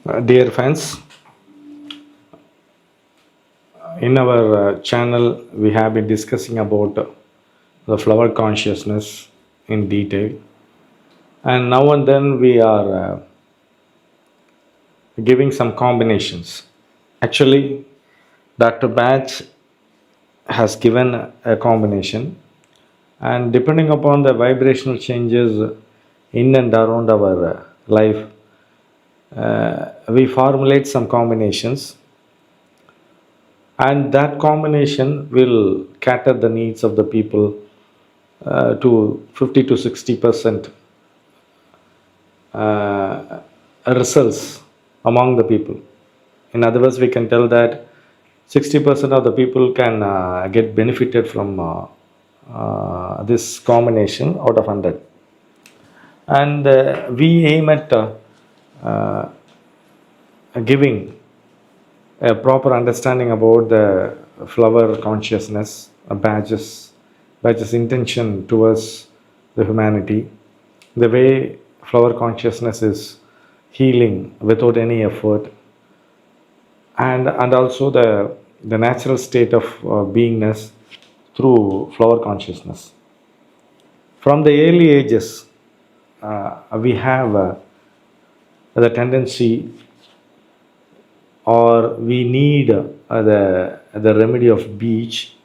Dear friends, in our channel we have been discussing about the flower consciousness in detail, and now and then we are giving some combinations. Actually, Dr. Batch has given a combination, and depending upon the vibrational changes in and around our life, we formulate some combinations, and that combination will cater the needs of the people to 50 to 60% results among the people. In other words, we can tell that 60% of the people can get benefited from this combination out of 100. And we aim at uh, giving a proper understanding about the flower consciousness, Badge's intention towards the humanity, the way flower consciousness is healing without any effort, and also the natural state of beingness through flower consciousness. From the early ages, we have the tendency, or we need the remedy of beech,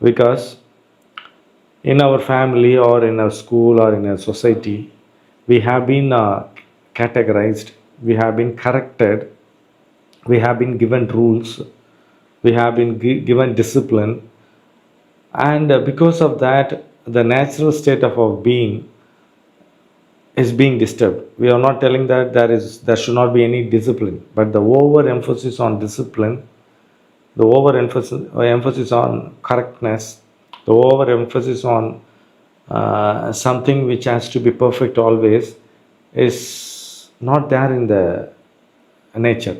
because in our family or in our school or in our society we have been categorized, we have been corrected, we have been given rules, we have been given discipline, and because of that the natural state of our being is being disturbed. We are not telling that there should not be any discipline, but the overemphasis on discipline, the emphasis on correctness, the overemphasis on something which has to be perfect always is not there in the nature.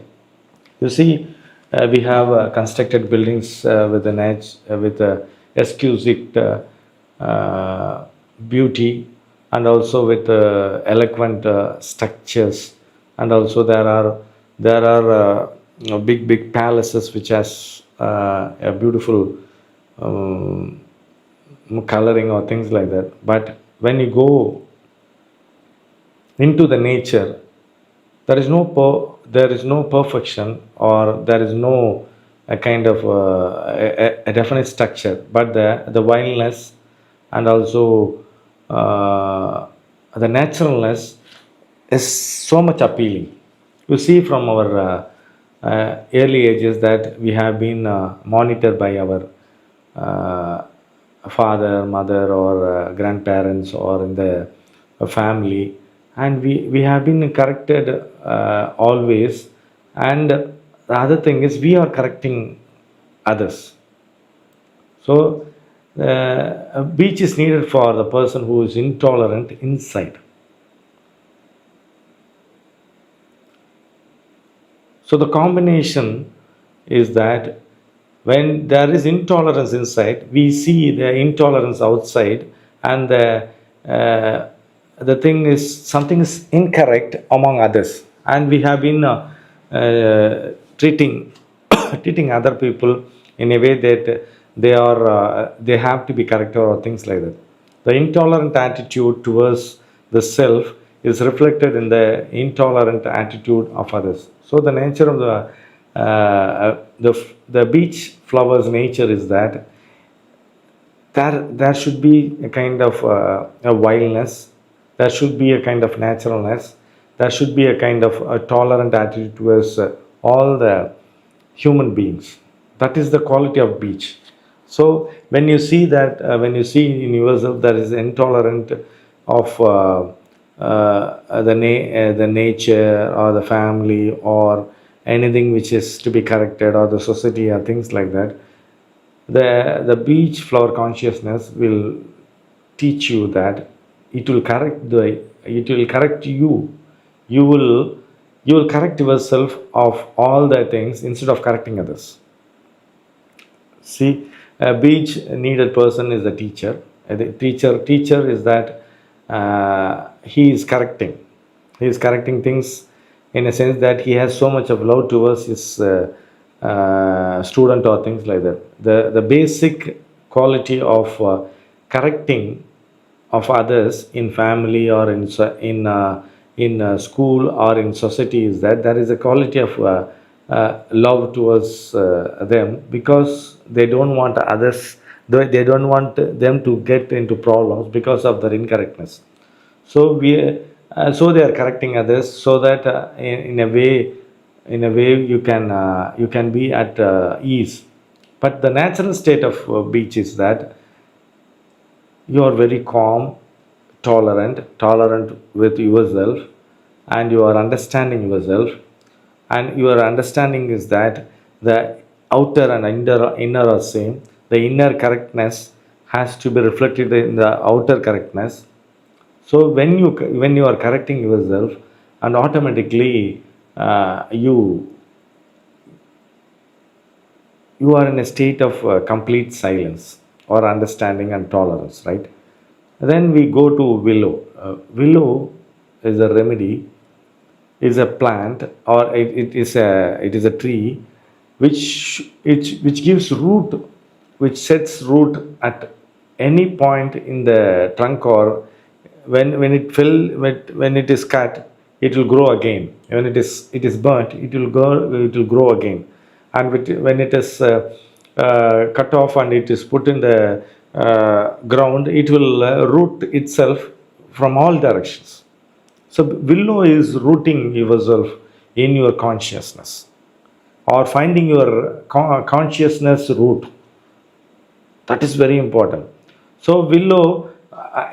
You see, we have constructed buildings with an edge, with exquisite beauty, and also with eloquent structures, and also there are big palaces which has a beautiful coloring or things like that. But when you go into the nature, there is no perfection, or there is no a kind of a definite structure, but the wildness and also the naturalness is so much appealing. You see, from our early ages, that we have been monitored by our father, mother, or grandparents, or in the family, and we have been corrected always. And the other thing is, we are correcting others. So a beach is needed for the person who is intolerant inside. So the combination is that when there is intolerance inside, we see the intolerance outside, and the thing is, something is incorrect among others, and we have been treating treating other people in a way that they have to be corrected, or things like that. The intolerant attitude towards the self is reflected in the intolerant attitude of others. So the nature of the beech flower's nature is that there should be a kind of a wildness, there should be a kind of naturalness, there should be a kind of a tolerant attitude towards all the human beings. That is the quality of beech. So when you see that, when you see in yourself there is intolerant of the nature or the family or anything which is to be corrected, or the society or things like that, the beech flower consciousness will teach you that it will correct you. You will correct yourself of all the things instead of correcting others. See, a beech needed person is a teacher. The teacher is that he is correcting things in a sense that he has so much of love towards his student or things like that. The basic quality of correcting of others in family or in school or in society is that there is a quality of love towards them, because they don't want others, they don't want them to get into problems because of their incorrectness. So so they are correcting others, so that in a way you can be at ease. But the natural state of beach is that you are very calm, tolerant with yourself, and you are understanding yourself. And your understanding is that the outer and inner are same. The inner correctness has to be reflected in the outer correctness. So when you are correcting yourself, and automatically you are in a state of complete silence or understanding and tolerance, right? Then we go to willow. Willow is a remedy, is a plant, or it is a tree which gives root, which sets root at any point in the trunk, or when it fell, when it is cut, it will grow again. When it is burnt, it will grow again. And when it is cut off and it is put in the ground, it will root itself from all directions. So willow is rooting yourself in your consciousness, or finding your consciousness root. That is very important. So willow,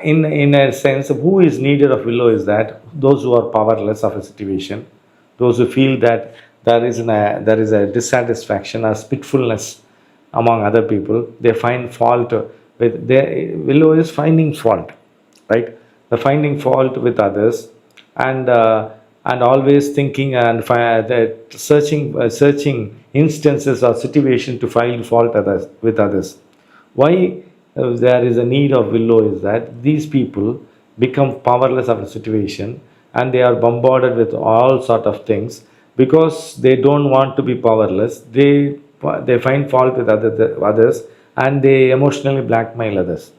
in a sense, who is needed of willow is that those who are powerless of a situation, those who feel that there is a dissatisfaction or spitefulness among other people. They find fault with their willow is finding fault, right? The finding fault with others, and always thinking and that searching instances or situation to find fault others with others. Why there is a need of willow is that these people become powerless of a situation, and they are bombarded with all sort of things, because they don't want to be powerless. They find fault with others, and they emotionally blackmail others.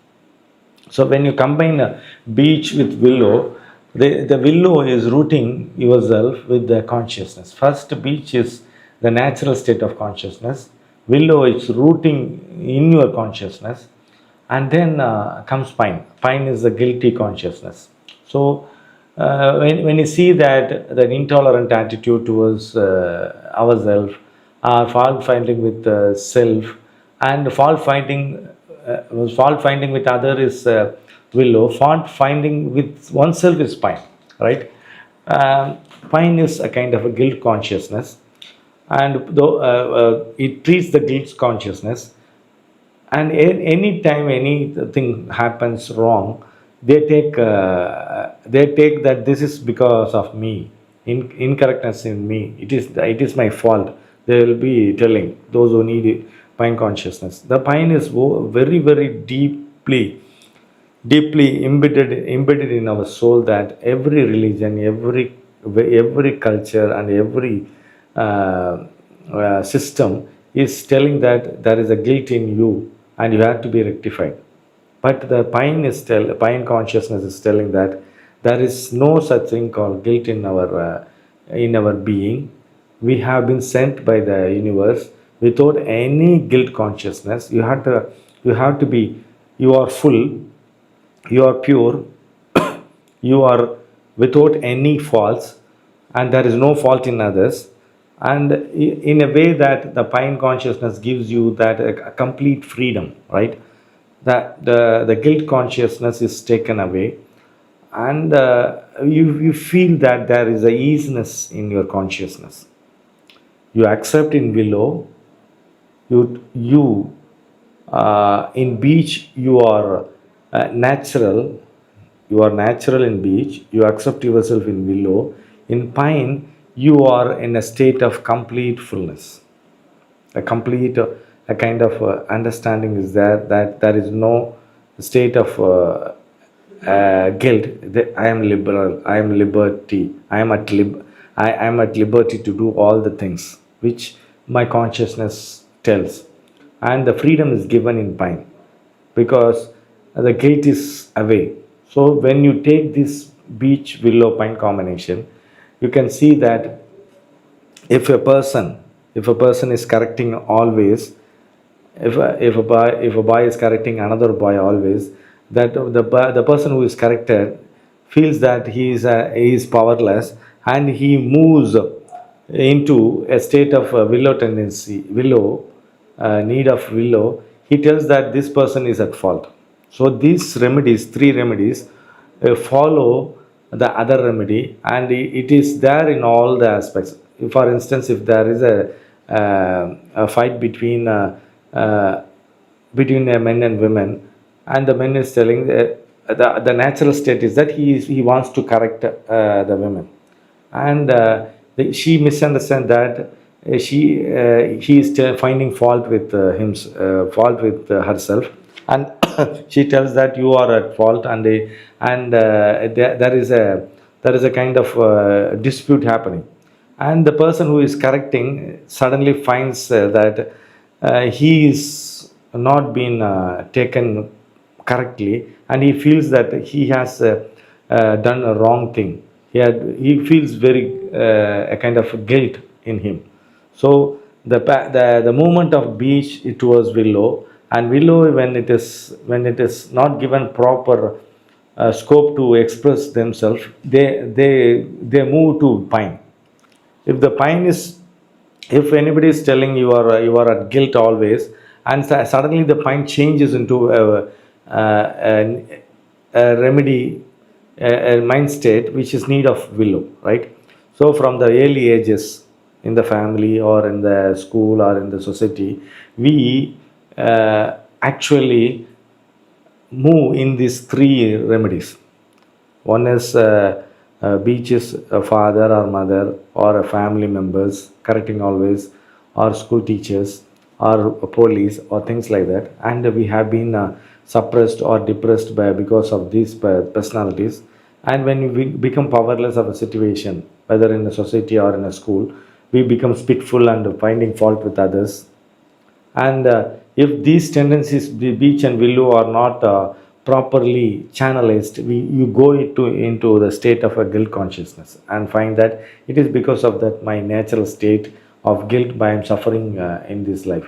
So when you combine a beech with willow, the willow is rooting yourself with the consciousness. First, beech is the natural state of consciousness. Willow is rooting in your consciousness, and then comes pine. Pine is the guilty consciousness. So when you see that the intolerant attitude towards ourselves, fault finding with self, and fault finding with other is willow. Fault finding with oneself is pine, right? Pine is a kind of a guilt consciousness, and though it treats the guilt consciousness, and any time anything happens wrong, they take that this is because of me, incorrectness in me, it is my fault. They will be telling those who need it, pine consciousness. The pine is very very deeply embedded in our soul, that every religion, every culture, and every system is telling that there is a guilt in you and you have to be rectified. But the pine consciousness is telling that there is no such thing called guilt in our being. We have been sent by the universe without any guilt consciousness. You have to be, you are full, you are pure, you are without any faults, and there is no fault in others. And in a way that the pine consciousness gives you that a complete freedom, right? That the guilt consciousness is taken away, and you feel that there is a easiness in your consciousness. You accept in willow, you in beech you are natural. You are natural in beech, you accept yourself in willow. In pine, you are in a state of complete fullness, a complete a kind of understanding is there, that there is no state of guilt. I am liberal, I am liberty, I am at I am at liberty to do all the things which my consciousness tells. And the freedom is given in pine because the guilt is away. So when you take this beech willow pine combination, you can see that if a person if a person is correcting always, if a boy is correcting another boy always, that the person who is corrected feels that he is powerless, and he moves into a state of willow tendency, willow need of willow. He tells that this person is at fault. So these remedies, three remedies, follow the other remedy, and it is there in all the aspects. For instance, if there is a fight uh, between men and women, and the men is telling the natural state is that he wants to correct the women, and she misunderstands that he is finding fault with fault with herself, and she tells that you are at fault, and there is a kind of dispute happening, and the person who is correcting suddenly finds that he is not been taken correctly, and he feels that he has done a wrong thing. He feels very a kind of guilt in him. So the movement of beech, it was willow, and willow, when it is not given proper scope to express themselves, they move to pine. If the pine is, if anybody is telling you are at guilt always, and suddenly the pine changes into a remedy, a mind state which is need of willow, right? So from the early ages, in the family or in the school or in the society, we actually move in these three remedies. One is beaches, a father or mother or a family members correcting always, or school teachers, or police, or things like that. And we have been suppressed or depressed by because of these personalities. And when we become powerless of a situation, whether in a society or in a school, we become spiteful and finding fault with others. And if these tendencies, the beech and willow, are not properly channelized, you go into the state of a guilt consciousness, and find that it is because of that my natural state of guilt by I'm suffering in this life.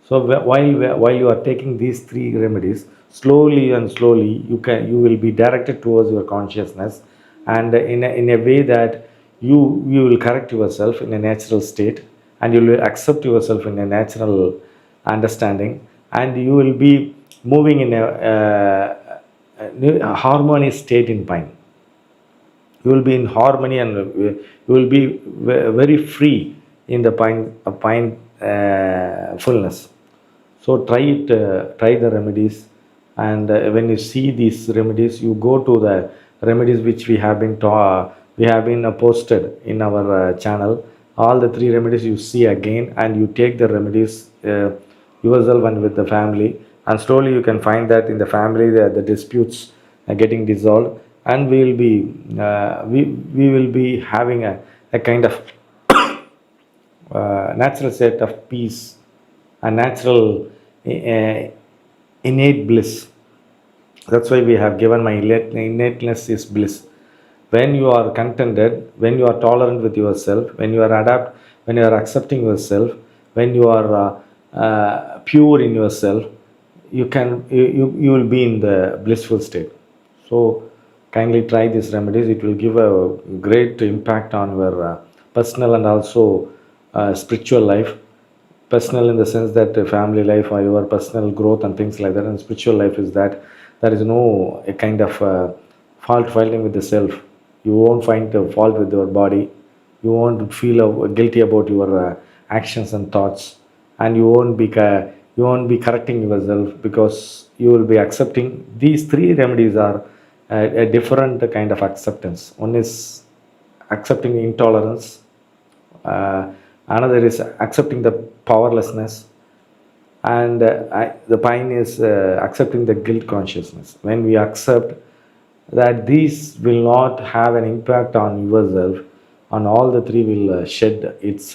So while you are taking these three remedies, slowly and slowly you will be directed towards your consciousness, and in a way that you will correct yourself in a natural state, and you will accept yourself in a natural understanding, and you will be moving in a harmonious state in pine. You will be in harmony, and you will be very free in the pine fullness. So try the remedies, and when you see these remedies, you go to the remedies which we have been posted in our channel. All the three remedies you see again, and you take the remedies yourself and with the family, and slowly you can find that in the family the disputes are getting dissolved, and we will be having a kind of natural state of peace, a natural uh, innate bliss. That's why we have given my innateness is bliss. When you are contented, when you are tolerant with yourself, when you are adapt, when you are accepting yourself, when you are pure in yourself, you will be in the blissful state. So kindly try these remedies. It will give a great impact on your personal and also spiritual life. Personal in the sense that family life or your personal growth and things like that, and spiritual life is that there is no a kind of fault finding with the self. You won't find a fault with your body, you won't feel guilty about your actions and thoughts, and you won't be correcting yourself, because you will be accepting. These three remedies are a different kind of acceptance. One is accepting intolerance, uh, another is accepting the powerlessness, and the pine is accepting the guilt consciousness. When we accept that these will not have an impact on yourself, and all the three will shed its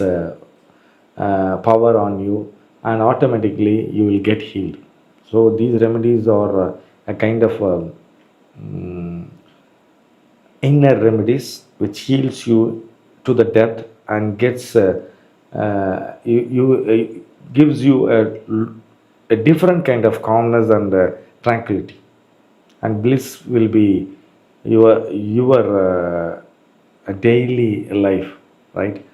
power on you, and automatically you will get healed. So these remedies are a kind of inner remedies which heals you to the depth and gets gives you a different kind of calmness and tranquility, and bliss will be your daily life, right?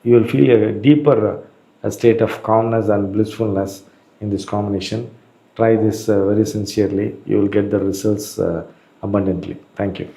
You will feel a deeper state of calmness and blissfulness in this combination. Try this very sincerely. You will get the results abundantly. Thank you.